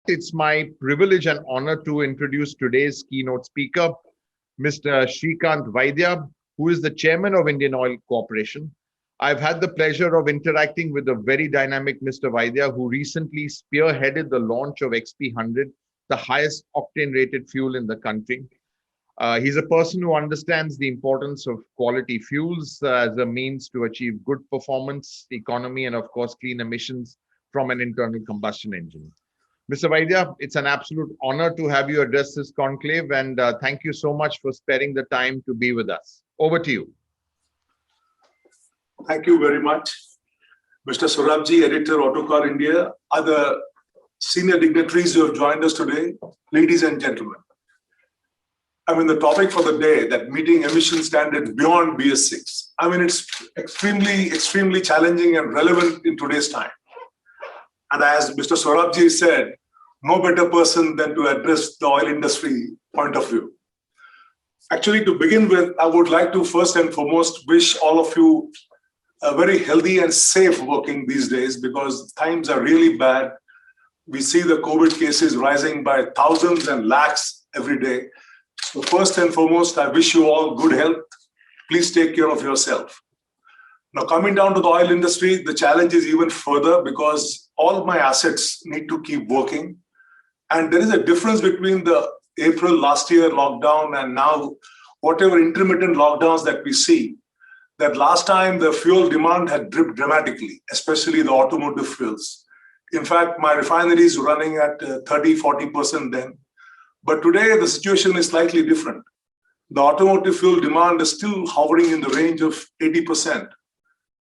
It's my privilege and honor to introduce today's keynote speaker, Mr. Shrikant Vaidya, who is the chairman of Indian Oil Corporation. I've had the pleasure of interacting with the very dynamic Mr. Vaidya, who recently spearheaded the launch of XP100, the highest octane rated fuel in the country. He's a person who understands the importance of quality fuels as a means to achieve good performance, economy, and of course, clean emissions from an internal combustion engine. Mr. Vaidya, it's an absolute honor to have you address this conclave, and thank you so much for sparing the time to be with us. Over to you. Thank you very much. Mr. Saurabhji, Editor, Autocar India, other senior dignitaries who have joined us today, ladies and gentlemen. The topic for the day, that meeting emission standards beyond BS6. It's extremely challenging and relevant in today's time. And as Mr. Saurabhji said, no better person than to address the oil industry point of view. Actually, to begin with, I would like to first and foremost wish all of you a very healthy and safe working these days, because times are really bad. We see the COVID cases rising by thousands and lakhs every day. So first and foremost, I wish you all good health. Please take care of yourself. Now, coming down to the oil industry, the challenge is even further because all my assets need to keep working. And there is a difference between the April last year lockdown and now whatever intermittent lockdowns that we see. That last time the fuel demand had dipped dramatically, especially the automotive fuels. In fact, my refinery is running at 30-40% then. But today the situation is slightly different. The automotive fuel demand is still hovering in the range of 80%.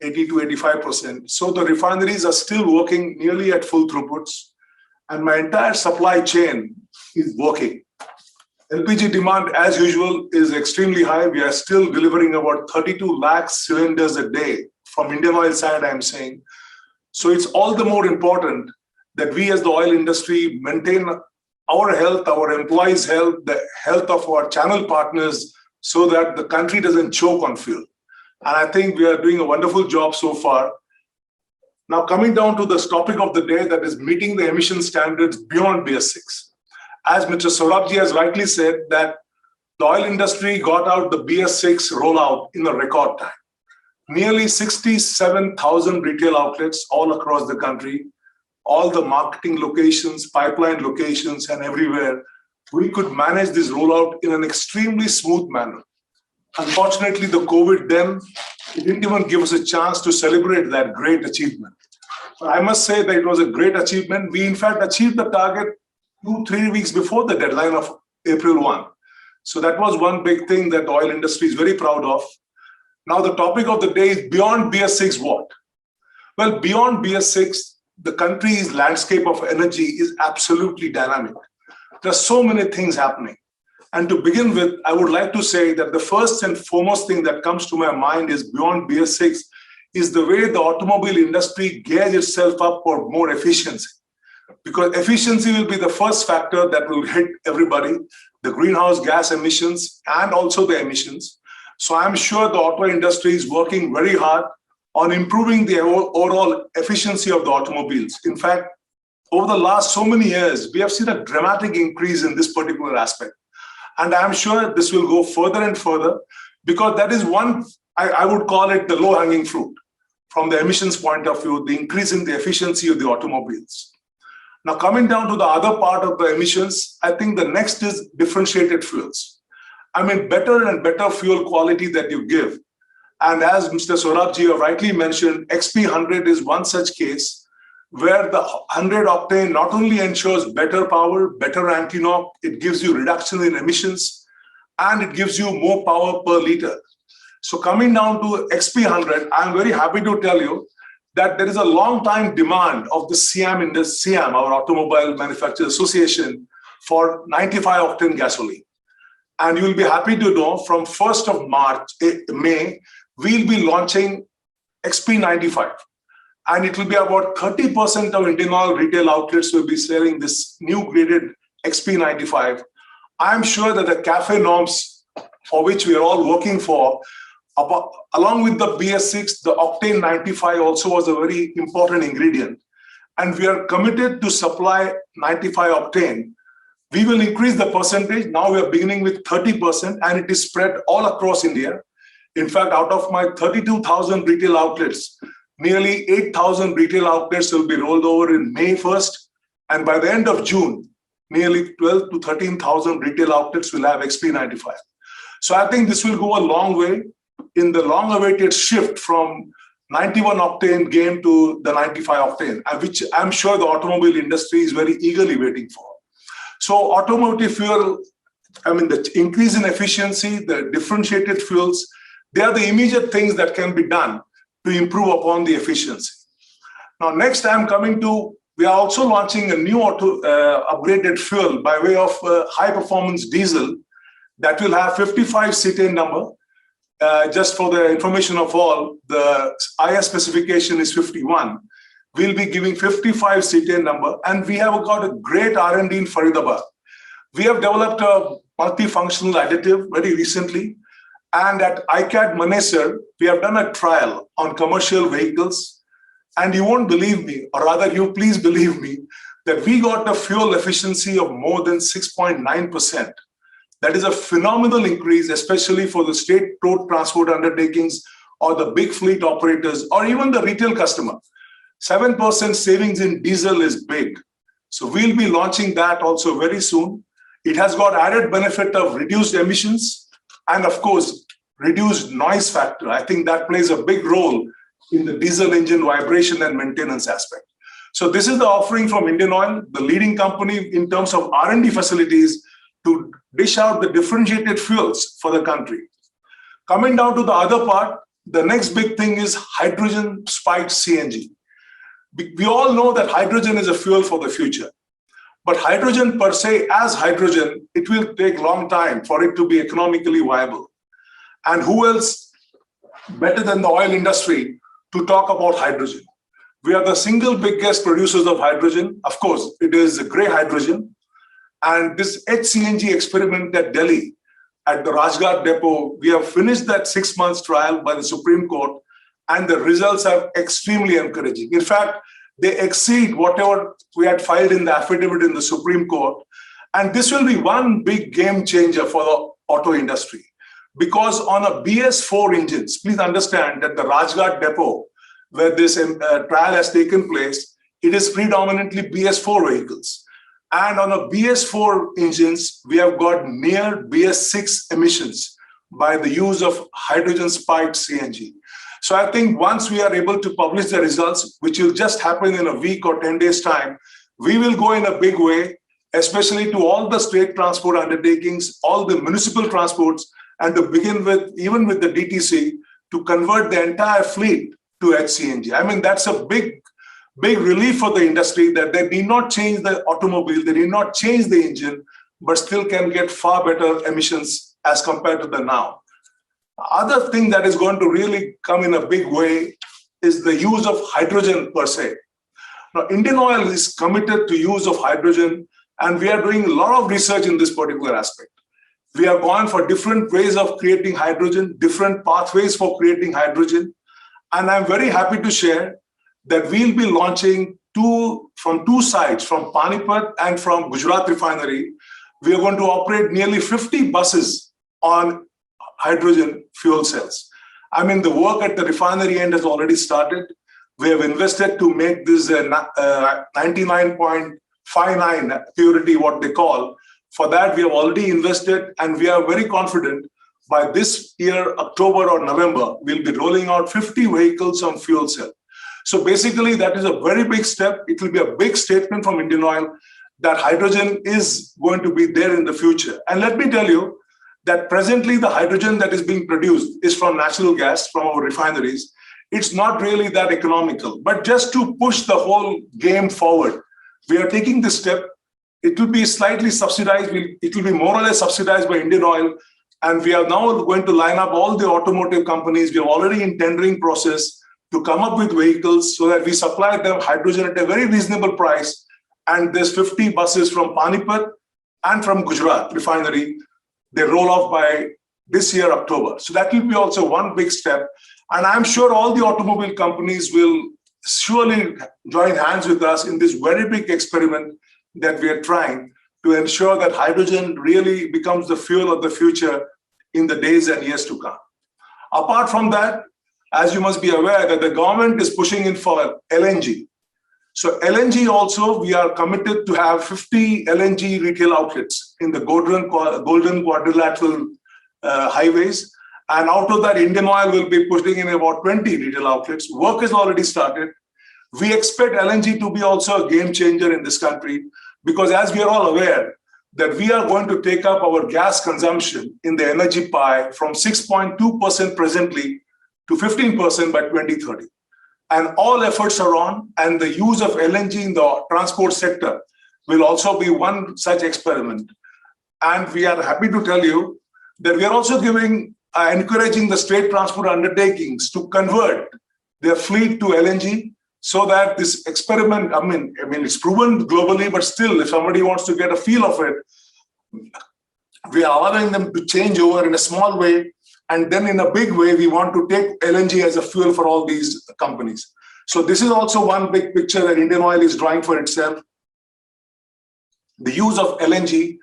80 to 85%. So the refineries are still working nearly at full throughputs, and my entire supply chain is working. LPG demand, as usual, is extremely high. We are still delivering about 32 lakh cylinders a day from Indian Oil side, I'm saying. So it's all the more important that we as the oil industry maintain our health, our employees' health, the health of our channel partners, so that the country doesn't choke on fuel. And I think we are doing a wonderful job so far. Now, coming down to this topic of the day, that is meeting the emission standards beyond BS6. As Mr. Saurabhji has rightly said, that the oil industry got out the BS6 rollout in a record time. Nearly 67,000 retail outlets all across the country, all the marketing locations, pipeline locations, and everywhere, we could manage this rollout in an extremely smooth manner. Unfortunately, the COVID then didn't even give us a chance to celebrate that great achievement. But I must say that it was a great achievement. We, in fact, achieved the target 2-3 weeks before the deadline of April 1. So that was one big thing that the oil industry is very proud of. Now, the topic of the day is beyond BS6 what? Well, beyond BS6, the country's landscape of energy is absolutely dynamic. There are so many things happening. And to begin with, I would like to say that the first and foremost thing that comes to my mind is beyond BS6 is the way the automobile industry gears itself up for more efficiency. Because efficiency will be the first factor that will hit everybody, the greenhouse gas emissions and also the emissions. So I'm sure the auto industry is working very hard on improving the overall efficiency of the automobiles. In fact, over the last so many years, we have seen a dramatic increase in this particular aspect. And I'm sure this will go further and further, because that is one, I would call it the low-hanging fruit from the emissions point of view, the increase in the efficiency of the automobiles. Now, coming down to the other part of the emissions, I think the next is differentiated fuels. Better and better fuel quality that you give. And as Mr. Saurabhji rightly mentioned, XP100 is one such case where the 100 octane not only ensures better power, better anti-knock, it gives you reduction in emissions, and it gives you more power per liter. So coming down to XP100, I'm very happy to tell you that there is a long time demand of the SIAM, our Automobile Manufacturers Association, for 95 octane gasoline. And you'll be happy to know from 1st of May, we'll be launching XP95. And it will be about 30% of Indian Oil retail outlets will be selling this new graded XP95. I'm sure that the CAFE norms for which we are all working for, along with the BS6, the octane 95 also was a very important ingredient. And we are committed to supply 95 octane, we will increase the percentage. Now we are beginning with 30%, and it is spread all across India. In fact, out of my 32,000 retail outlets, nearly 8,000 retail outlets will be rolled over in May 1st. And by the end of June, nearly 12 to 13,000 retail outlets will have XP95. So I think this will go a long way in the long-awaited shift from 91 octane game to the 95 octane, which I'm sure the automobile industry is very eagerly waiting for. So automotive fuel, the increase in efficiency, the differentiated fuels, they are the immediate things that can be done to improve upon the efficiency. Now, next I'm coming to, we are also launching a new upgraded fuel by way of high-performance diesel that will have 55 cetane number. Just for the information of all, the IS specification is 51. We'll be giving 55 cetane number, and we have got a great R&D in Faridabad. We have developed a multifunctional additive very recently, and at ICAD Manesar, we have done a trial on commercial vehicles, and you won't believe me, or rather you please believe me, that we got a fuel efficiency of more than 6.9%. That is a phenomenal increase, especially for the state road transport undertakings or the big fleet operators or even the retail customer. 7% savings in diesel is big. So we'll be launching that also very soon. It has got added benefit of reduced emissions and, of course, reduced noise factor. I think that plays a big role in the diesel engine vibration and maintenance aspect. So this is the offering from Indian Oil, the leading company in terms of R&D facilities to dish out the differentiated fuels for the country. Coming down to the other part, the next big thing is hydrogen spiked CNG. We all know that hydrogen is a fuel for the future. But hydrogen per se, as hydrogen, it will take a long time for it to be economically viable. And who else better than the oil industry to talk about hydrogen? We are the single biggest producers of hydrogen. Of course, it is gray hydrogen. And this HCNG experiment at Delhi, at the Rajghat depot, we have finished that 6 months trial by the Supreme Court, and the results are extremely encouraging. In fact, they exceed whatever we had filed in the affidavit in the Supreme Court. And this will be one big game changer for the auto industry. Because on a BS4 engines, please understand that the Rajghat depot, where this trial has taken place, it is predominantly BS4 vehicles. And on a BS4 engines, we have got near BS6 emissions by the use of hydrogen spiked CNG. So I think once we are able to publish the results, which will just happen in a week or 10 days time, we will go in a big way, especially to all the state transport undertakings, all the municipal transports, and to begin with, even with the DTC, to convert the entire fleet to HCNG. I mean, that's a big relief for the industry that they need not change the automobile, they need not change the engine, but still can get far better emissions as compared to the now. Other thing that is going to really come in a big way is the use of hydrogen per se. Now, Indian Oil is committed to use of hydrogen, and we are doing a lot of research in this particular aspect. We have gone for different ways of creating hydrogen, different pathways for creating hydrogen. And I'm very happy to share that we'll be launching from two sites, from Panipat and from Gujarat refinery. We are going to operate nearly 50 buses on hydrogen fuel cells. I mean, the work at the refinery end has already started. We have invested to make this 99.59 purity, what they call. For that, we have already invested, and we are very confident by this year, October or November, we'll be rolling out 50 vehicles on fuel cell. So basically, that is a very big step. It will be a big statement from Indian Oil that hydrogen is going to be there in the future. And let me tell you that presently the hydrogen that is being produced is from natural gas from our refineries. It's not really that economical, but just to push the whole game forward, we are taking this step. It will be slightly subsidized. It will be more or less subsidized by Indian Oil. And we are now going to line up all the automotive companies. We are already in tendering process to come up with vehicles so that we supply them hydrogen at a very reasonable price. And there's 50 buses from Panipat and from Gujarat refinery. They roll off by this year, October. So that will be also one big step. And I'm sure all the automobile companies will surely join hands with us in this very big experiment that we are trying to ensure that hydrogen really becomes the fuel of the future in the days and years to come. Apart from that, as you must be aware that the government is pushing in for LNG. So LNG also, we are committed to have 50 LNG retail outlets in the golden quadrilateral highways. And out of that, Indian Oil will be putting in about 20 retail outlets. Work has already started. We expect LNG to be also a game changer in this country, because as we are all aware, that we are going to take up our gas consumption in the energy pie from 6.2% presently to 15% by 2030. And all efforts are on, and the use of LNG in the transport sector will also be one such experiment. And we are happy to tell you that we are also encouraging the state transport undertakings to convert their fleet to LNG, so that this experiment, I mean, it's proven globally, but still, if somebody wants to get a feel of it, we are allowing them to change over in a small way, and then in a big way, we want to take LNG as a fuel for all these companies. So this is also one big picture that Indian Oil is drawing for itself. The use of LNG,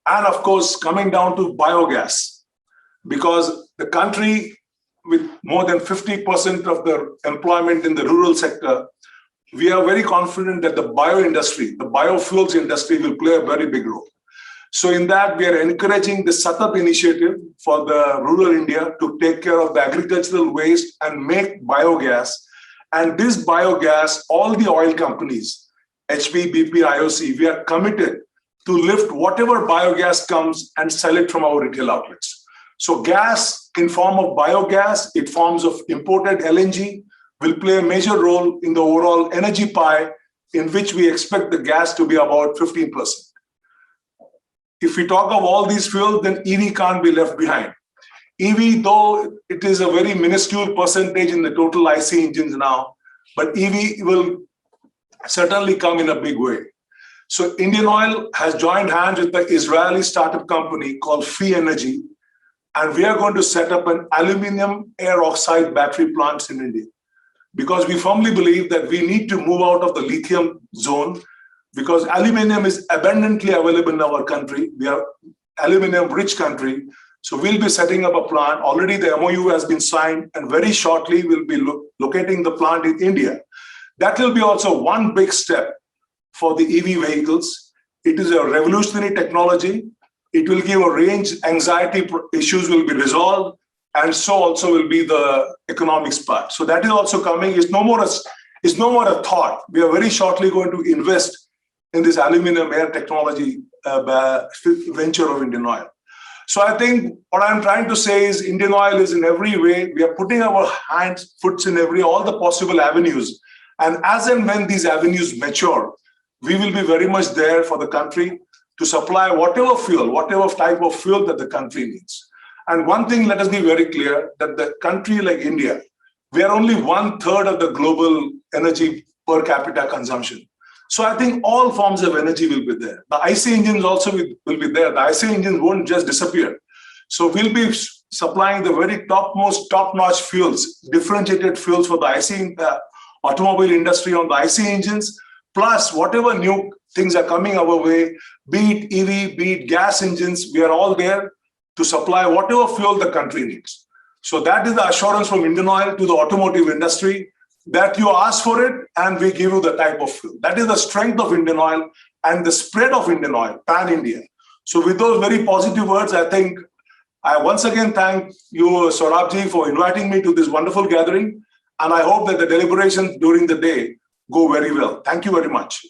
and of course, coming down to biogas, because the country with more than 50% of the employment in the rural sector, we are very confident that the bioindustry, the biofuels industry will play a very big role. So in that, we are encouraging the Satat initiative for the rural India to take care of the agricultural waste and make biogas. And this biogas, all the oil companies, HP, BP, IOC, we are committed to lift whatever biogas comes and sell it from our retail outlets. So gas in form of biogas, in forms of imported LNG, will play a major role in the overall energy pie, in which we expect the gas to be about 15%. If we talk of all these fuels, then EV can't be left behind. EV, though it is a very minuscule percentage in the total IC engines now, but EV will certainly come in a big way. So Indian Oil has joined hands with the Israeli startup company called Fee Energy, and we are going to set up an aluminum air oxide battery plants in India, because we firmly believe that we need to move out of the lithium zone, because aluminum is abundantly available in our country. We are aluminum rich country. So we'll be setting up a plant. Already the MOU has been signed, and very shortly we'll be locating the plant in India. That will be also one big step for the EV vehicles. It is a revolutionary technology. It will give a range anxiety issues will be resolved, and so also will be the economics part. So that is also coming. It's no more a thought. We are very shortly going to invest in this aluminum air technology venture of Indian Oil. So I think what I'm trying to say is Indian Oil is in every way, we are putting our hands, foots in all the possible avenues. And as and when these avenues mature, we will be very much there for the country to supply whatever fuel, whatever type of fuel that the country needs. And one thing, let us be very clear, that the country like India, we are only 1/3 of the global energy per capita consumption. So I think all forms of energy will be there. The IC engines also will be there. The IC engines won't just disappear. So we'll be supplying the very top-notch fuels, differentiated fuels for the IC automobile industry on the IC engines, plus whatever new things are coming our way, be it EV, be it gas engines, we are all there to supply whatever fuel the country needs. So that is the assurance from Indian Oil to the automotive industry, that you ask for it and we give you the type of fuel. That is the strength of Indian Oil and the spread of Indian Oil, pan-India. So with those very positive words, I think I once again thank you, Saurabhji, for inviting me to this wonderful gathering. And I hope that the deliberations during the day go very well. Thank you very much.